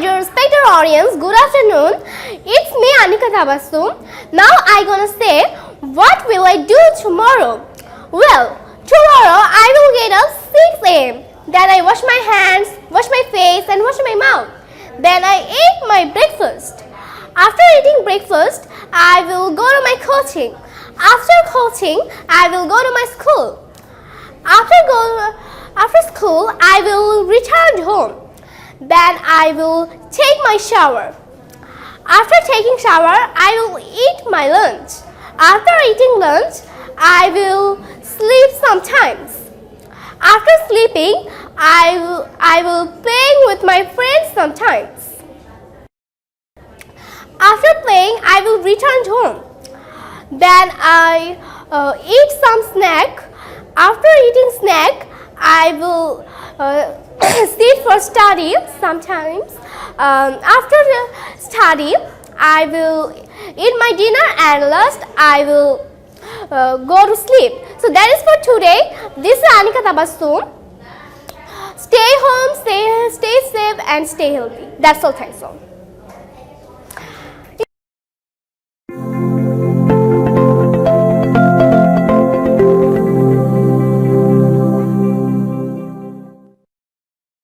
dear respected audience, good afternoon. It's me Anika. Now I gonna say what will I do tomorrow? Well, tomorrow I will get up 6 a.m. Then I wash my hands, wash my face and wash my mouth. Then I eat my breakfast. After eating breakfast, I will go to my coaching. After coaching, I will go to my school. After school, I will return home. Then I will take my shower. After taking shower, I will eat my lunch. After eating lunch, I will sleep sometimes. After sleeping, I will playing with my friends sometimes. After playing, I will return home. Then I eat some snack. After eating snack, I will sit for study sometimes. After study, I will eat my dinner and last I will go to sleep. So that is for today. This is Anika. Stay home, stay safe and stay healthy. That's all. Thanks all.